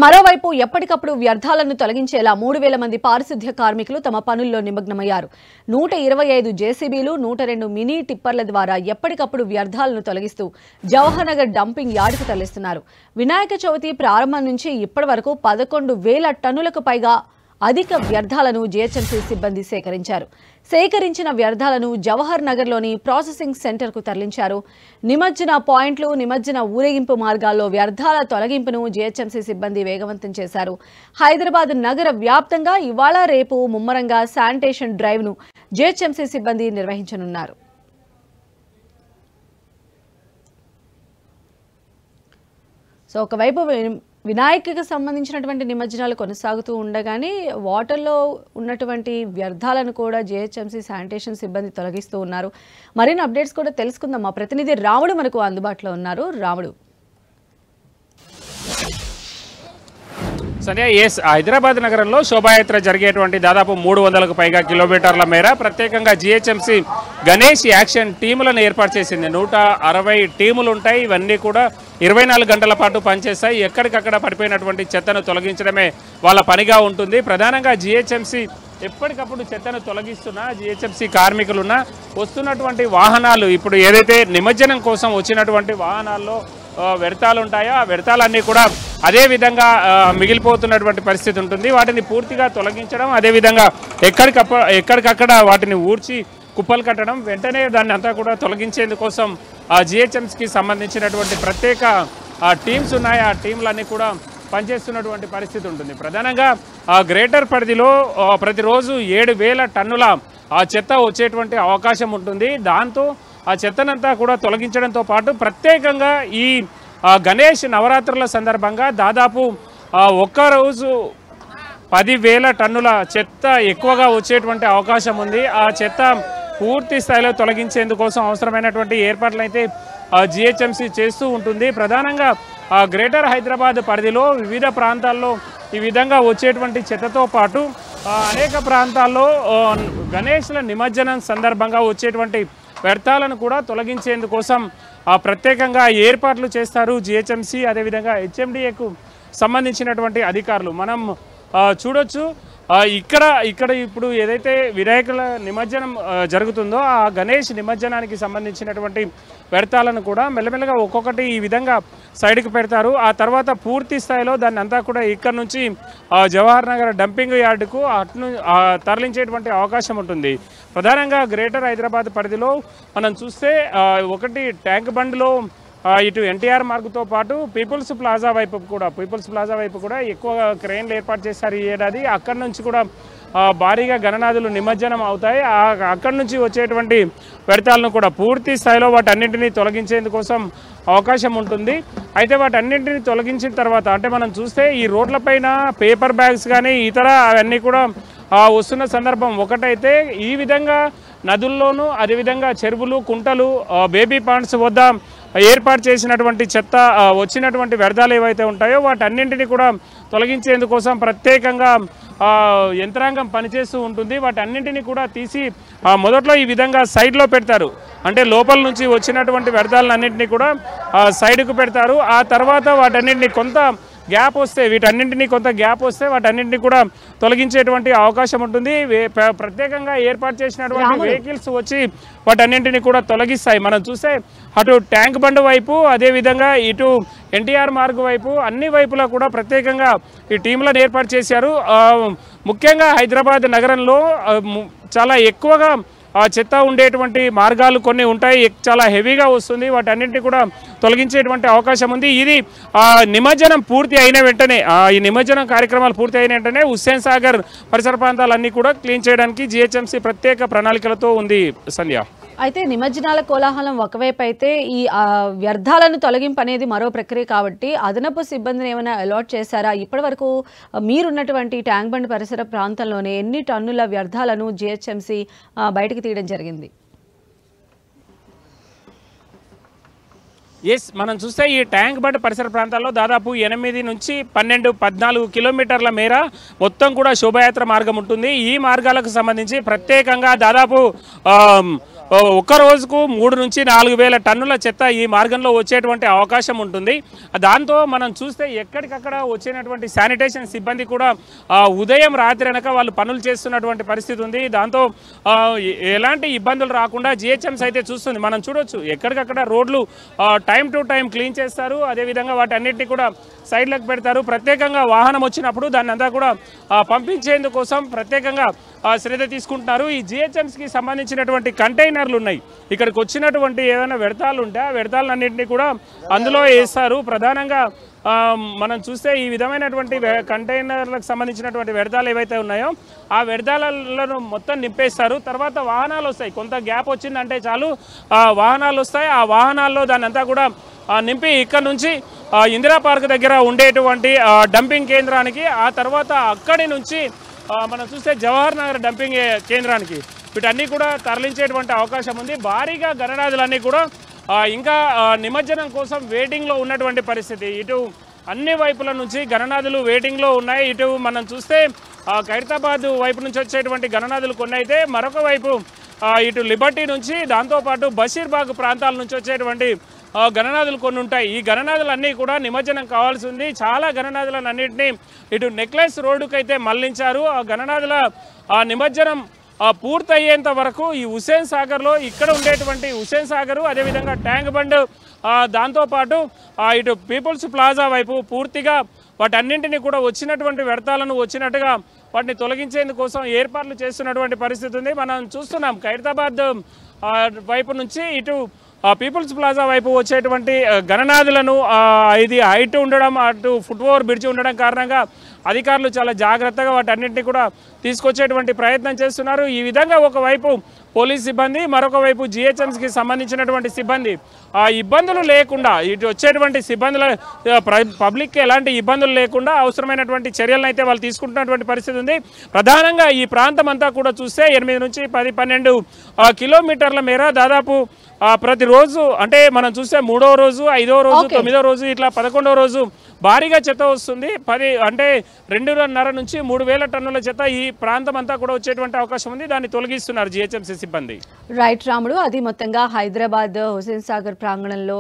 మరోవైపు ఎప్పటికప్పుడు వ్యర్థాలను తొలగించేలా 3000 మంది పారిశుద్ధ్య కార్మికులు తమ పనుల్లో నిమగ్నమయ్యారు. 125 జేసీబీలు, 102 మినీ టిప్పర్ల ద్వారా ఎప్పటికప్పుడు వ్యర్థాలను తొలగిస్తూ జవహర్ నగర్ డంపింగ్ యార్డుకు తరలిస్తున్నారు. వినాయక చవితి ప్రారంభం నుంచి ఇప్పటి వరకు 11,000 టన్నులకు పైగా అధిక వ్యర్థాలను జీహెచ్ఎంసీ సిబ్బంది సేకరించిన వ్యర్థాలను జవహర్ నగర్లోని ప్రాసెసింగ్ సెంటర్కు తరలించారు. నిమజ్జన పాయింట్లు, నిమజ్జన ఊరేగింపు మార్గాల్లో వ్యర్థాల తొలగింపును జీహెచ్ఎంసీ సిబ్బంది వేగవంతం చేశారు. హైదరాబాద్ నగర వ్యాప్తంగా ఇవాళ రేపు ముమ్మరంగా శానిటేషన్ డ్రైవ్ను జీహెచ్ఎంసీ సిబ్బంది నిర్వహించనున్నారు. సో ఒకవైపు వినాయకుడికి సంబంధించినటువంటి నిమజ్జనాలు కొనసాగుతూ ఉండగానే వాటర్లో ఉన్నటువంటి వ్యర్థాలను కూడా జీహెచ్ఎంసీ శానిటేషన్ సిబ్బంది తొలగిస్తూ ఉన్నారు. మరిన్ని అప్డేట్స్ కూడా తెలుసుకుందాం. మా ప్రతినిధి రాముడు మనకు అందుబాటులో ఉన్నారు. రాముడు. సంధ్య, హైదరాబాద్ నగరంలో శోభాయాత్ర జరిగేటువంటి దాదాపు 300కు పైగా కిలోమీటర్ల మేర ప్రత్యేకంగా జీహెచ్ఎంసీ గణేష్ యాక్షన్ టీములను ఏర్పాటు చేసింది. 160 టీములు ఉంటాయి. ఇవన్నీ కూడా 24 గంటల పాటు పనిచేస్తాయి. ఎక్కడికక్కడ పడిపోయినటువంటి చెత్తను తొలగించడమే వాళ్ళ పనిగా ఉంటుంది. ప్రధానంగా జీహెచ్ఎంసీ ఎప్పటికప్పుడు చెత్తను తొలగిస్తున్నా జీహెచ్ఎంసీ కార్మికులున్నా వస్తున్నటువంటి వాహనాలు, ఇప్పుడు ఏదైతే నిమజ్జనం కోసం వచ్చినటువంటి వాహనాల్లో వ్యర్థాలు ఉంటాయో ఆ వ్యర్థాలన్నీ కూడా అదే విధంగా మిగిలిపోతున్నటువంటి పరిస్థితి ఉంటుంది. వాటిని పూర్తిగా తొలగించడం, అదేవిధంగా ఎక్కడికక్కడ వాటిని ఊడ్చి కుప్పలు కట్టడం, వెంటనే దాన్ని అంతా కూడా తొలగించేందుకోసం జీహెచ్ఎంసీకి సంబంధించినటువంటి ప్రత్యేక టీమ్స్ ఉన్నాయి. ఆ టీంలన్నీ కూడా పనిచేస్తున్నటువంటి పరిస్థితి ఉంటుంది. ప్రధానంగా గ్రేటర్ పరిధిలో ప్రతిరోజు 7,000 టన్నుల చెత్త వచ్చేటువంటి అవకాశం ఉంటుంది. దాంతో ఆ చెత్తనంతా కూడా తొలగించడంతో పాటు ప్రత్యేకంగా ఈ గణేష్ నవరాత్రుల సందర్భంగా దాదాపు ఒక్కరోజు 10,000 టన్నుల చెత్త ఎక్కువగా వచ్చేటువంటి అవకాశం ఉంది. ఆ చెత్త పూర్తి స్థాయిలో తొలగించేందుకోసం అవసరమైనటువంటి ఏర్పాట్లు అయితే జీహెచ్ఎంసీ చేస్తూ ఉంటుంది. ప్రధానంగా గ్రేటర్ హైదరాబాద్ పరిధిలో వివిధ ప్రాంతాల్లో ఈ విధంగా వచ్చేటువంటి చెత్తతో పాటు అనేక ప్రాంతాల్లో గణేష్ల నిమజ్జనం సందర్భంగా వచ్చేటువంటి వ్యర్థాలను కూడా తొలగించేందుకోసం ప్రత్యేకంగా ఏర్పాట్లు చేస్తారు జీహెచ్ఎంసీ, అదేవిధంగా హెచ్ఎండిఏకు సంబంధించినటువంటి అధికారులు. మనం చూడొచ్చు ఇక్కడ ఇప్పుడు ఏదైతే వినాయకుల నిమజ్జనం జరుగుతుందో ఆ గణేష్ నిమజ్జనానికి సంబంధించినటువంటి వ్యర్థాలను కూడా మెల్లమెల్లగా ఒక్కొక్కటి ఈ విధంగా సైడ్కి పెడతారు. ఆ తర్వాత పూర్తి స్థాయిలో దాన్ని అంతా కూడా ఇక్కడ నుంచి జవహర్ నగర్ డంపింగ్ యార్డుకు తరలించేటువంటి అవకాశం ఉంటుంది. ప్రధానంగా గ్రేటర్ హైదరాబాద్ పరిధిలో మనం చూస్తే ఒకటి ట్యాంక్ బండ్లో ఇటు ఎన్టీఆర్ మార్గుతో పాటు పీపుల్స్ ప్లాజా వైపు కూడా ఎక్కువ క్రెయిన్లు ఏర్పాటు చేశారు ఈ ఏడాది. అక్కడి నుంచి కూడా భారీగా గణనాథులు నిమజ్జనం అవుతాయి. అక్కడి నుంచి వచ్చేటువంటి వ్యర్థాలను కూడా పూర్తి స్థాయిలో వాటన్నింటినీ తొలగించేందుకోసం అవకాశం ఉంటుంది. అయితే వాటన్నింటినీ తొలగించిన తర్వాత అంటే మనం చూస్తే ఈ రోడ్లపైన పేపర్ బ్యాగ్స్ కానీ ఇతర అవన్నీ కూడా వస్తున్న సందర్భం ఒకటైతే ఈ విధంగా నదుల్లోనూ అదేవిధంగా చెరువులు, కుంటలు, బేబీ పాండ్స్ వద్ద ఏర్పాటు చేసినటువంటి చెత్త వచ్చినటువంటి వ్యర్థాలు ఏవైతే ఉంటాయో వాటన్నింటినీ కూడా తొలగించేందుకోసం ప్రత్యేకంగా యంత్రాంగం పనిచేస్తూ ఉంటుంది. వాటన్నింటినీ కూడా తీసి మొదట్లో ఈ విధంగా సైడ్లో పెడతారు. అంటే లోపల నుంచి వచ్చినటువంటి వ్యర్థాలన్నింటినీ కూడా సైడ్కు పెడతారు. ఆ తర్వాత వాటన్నింటినీ వీటన్నింటినీ కొంత గ్యాప్ వస్తే వాటన్నింటినీ కూడా తొలగించేటువంటి అవకాశం ఉంటుంది. ప్రత్యేకంగా ఏర్పాటు చేసినటువంటి వెహికల్స్ వచ్చి వాటన్నింటినీ కూడా తొలగిస్తాయి. మనం చూస్తే అటు ట్యాంక్ బండ్ వైపు, అదేవిధంగా ఇటు ఎన్టీఆర్ మార్గు వైపు, అన్ని వైపులా కూడా ప్రత్యేకంగా ఈ టీంలను ఏర్పాటు చేశారు. ముఖ్యంగా హైదరాబాద్ నగరంలో చాలా ఎక్కువగా చెత్త ఉండేటువంటి మార్గాలు కొన్ని ఉంటాయి. చాలా హెవీగా వస్తుంది. వాటన్నింటినీ కూడా తొలగించేటువంటి అవకాశం ఉంది. ఇది నిమజ్జనం పూర్తి అయిన వెంటనే ఈ నిమజ్జనం కార్యక్రమాలు పూర్తి అయిన వెంటనే హుస్సేన్ సాగర్ పరిసర ప్రాంతాలన్నీ కూడా క్లీన్ చేయడానికి జీహెచ్ఎంసీ ప్రత్యేక ప్రణాళికలతో ఉంది. సంధ్య, అయితే నిమజ్జనాల కోలాహలం ఒకవైపు అయితే ఈ వ్యర్థాలను తొలగింపు అనేది మరో ప్రక్రియ కాబట్టి అదనపు సిబ్బందిని ఏమైనా అలాట్ చేశారా? ఇప్పటి వరకు మీరున్నటువంటి ట్యాంక్ బండ్ పరిసర ప్రాంతంలోనే ఎన్ని టన్నుల వ్యర్థాలను జీహెచ్ఎంసీ బయటకు తీయడం జరిగింది? ఎస్, మనం చూస్తే ఈ ట్యాంక్ బండ్ పరిసర ప్రాంతాల్లో దాదాపు 8 నుంచి 14 కిలోమీటర్ల మేర మొత్తం కూడా శోభాయాత్ర మార్గం ఉంటుంది. ఈ మార్గాలకు సంబంధించి ప్రత్యేకంగా దాదాపు ఒక్క రోజుకు 3 నుంచి 4 వేల టన్నుల చెత్త ఈ మార్గంలో వచ్చేటువంటి అవకాశం ఉంటుంది. దాంతో మనం చూస్తే ఎక్కడికక్కడ వచ్చినటువంటి శానిటేషన్ సిబ్బంది కూడా ఉదయం రాత్రి అనక వాళ్ళు పనులు చేస్తున్నటువంటి పరిస్థితి ఉంది. దాంతో ఎలాంటి ఇబ్బందులు రాకుండా జిహెచ్ఎంసీ అయితే చూస్తుంది. మనం చూడొచ్చు ఎక్కడికక్కడ రోడ్లు టైం టు టైం క్లీన్ చేస్తారు. అదేవిధంగా వాటి అన్నింటినీ కూడా సైడ్లకు పెడతారు. ప్రత్యేకంగా వాహనం వచ్చినప్పుడు దాన్ని అంతా కూడా పంపించేందుకోసం ప్రత్యేకంగా శ్రద్ధ తీసుకుంటున్నారు. ఈ జిహెచ్ఎంసీకి సంబంధించినటువంటి కంటైనర్లు ఉన్నాయి. ఇక్కడికి వచ్చినటువంటి ఏదైనా వ్యర్థాలు ఉంటే ఆ వ్యర్థాలన్నింటినీ కూడా అందులో వేస్తారు. ప్రధానంగా మనం చూస్తే ఈ విధమైనటువంటి కంటైనర్లకు సంబంధించినటువంటి వ్యర్థాలు ఏవైతే ఉన్నాయో ఆ వ్యర్థాలను మొత్తం నింపేస్తారు. తర్వాత వాహనాలు వస్తాయి. కొంత గ్యాప్ వచ్చిందంటే చాలు వాహనాలు వస్తాయి. ఆ వాహనాల్లో దాన్ని అంతా కూడా నింపి ఇక్కడ నుంచి ఇందిరా పార్క్ దగ్గర ఉండేటువంటి డంపింగ్ కేంద్రానికి, ఆ తర్వాత అక్కడి నుంచి మనం చూస్తే జవహర్ నగర్ డంపింగ్ కేంద్రానికి వీటన్నీ కూడా తరలించేటువంటి అవకాశం ఉంది. భారీగా గణనాథులన్నీ కూడా ఇంకా నిమజ్జనం కోసం వెయిటింగ్లో ఉన్నటువంటి పరిస్థితి. ఇటు అన్ని వైపుల నుంచి గణనాథులు వెయిటింగ్లో ఉన్నాయి. ఇటు మనం చూస్తే ఖైరతాబాద్ వైపు నుంచి వచ్చేటువంటి గణనాథులు కొన్ని అయితే, మరొక వైపు ఇటు లిబర్టీ నుంచి, దాంతోపాటు బషీర్బాగ్ ప్రాంతాల నుంచి వచ్చేటువంటి గణనాథులు కొన్ని ఉంటాయి. ఈ గణనాథులన్నీ కూడా నిమజ్జనం కావాల్సి ఉంది. చాలా గణనాథులను అన్నింటినీ ఇటు నెక్లెస్ రోడ్డుకైతే మళ్లించారు. ఆ గణనాథుల నిమజ్జనం పూర్తయ్యేంత వరకు ఈ హుస్సేన్ సాగర్లో ఇక్కడ ఉండేటువంటి హుస్సేన్ సాగరు, అదేవిధంగా ట్యాంక్ బండ్, దాంతోపాటు ఇటు పీపుల్స్ ప్లాజా వైపు పూర్తిగా వాటన్నింటినీ కూడా వచ్చినటువంటి వ్యర్థాలను వచ్చినట్టుగా వాటిని తొలగించేందుకోసం ఏర్పాట్లు చేస్తున్నటువంటి పరిస్థితి ఉంది. మనం చూస్తున్నాం ఖైరతాబాద్ వైపు నుంచి ఇటు పీపుల్స్ ప్లాజా వైపు వచ్చేటువంటి గణనాథులను ఇది హైట్ ఉండడం, అటు ఫుట్ ఓవర్ బ్రిడ్జ్ ఉండడం కారణంగా అధికారులు చాలా జాగ్రత్తగా వాటన్నింటినీ కూడా తీసుకొచ్చేటువంటి ప్రయత్నం చేస్తున్నారు. ఈ విధంగా ఒకవైపు పోలీస్ సిబ్బంది, మరొక వైపు జిహెచ్ఎంసీకి సంబంధించినటువంటి సిబ్బంది ఇబ్బందులు లేకుండా, ఇటు వచ్చేటువంటి సిబ్బందుల పబ్లిక్కి ఎలాంటి ఇబ్బందులు లేకుండా అవసరమైనటువంటి చర్యలను అయితే వాళ్ళు తీసుకుంటున్నటువంటి పరిస్థితి ఉంది. ప్రధానంగా ఈ ప్రాంతం అంతా కూడా చూస్తే 8 నుంచి 10-12 కిలోమీటర్ల మేర దాదాపు ప్రతిరోజు, అంటే మనం చూస్తే 3వ రోజు, 5వ రోజు, 9వ రోజు, ఇట్లా 11వ రోజు భారీగా చెత్త వస్తుంది. 2.5 నుంచి 3,000 టన్నుల చెత్త ఈ ప్రాంతం అంతా కూడా వచ్చేటువంటి అవకాశం ఉంది. దాన్ని తొలగిస్తున్నారు జిహెచ్ఎంసీ సిబ్బంది. రైట్ రాముడు, అది మొత్తంగా హైదరాబాద్ హుస్సేన్ సాగర్ ప్రాంగణంలో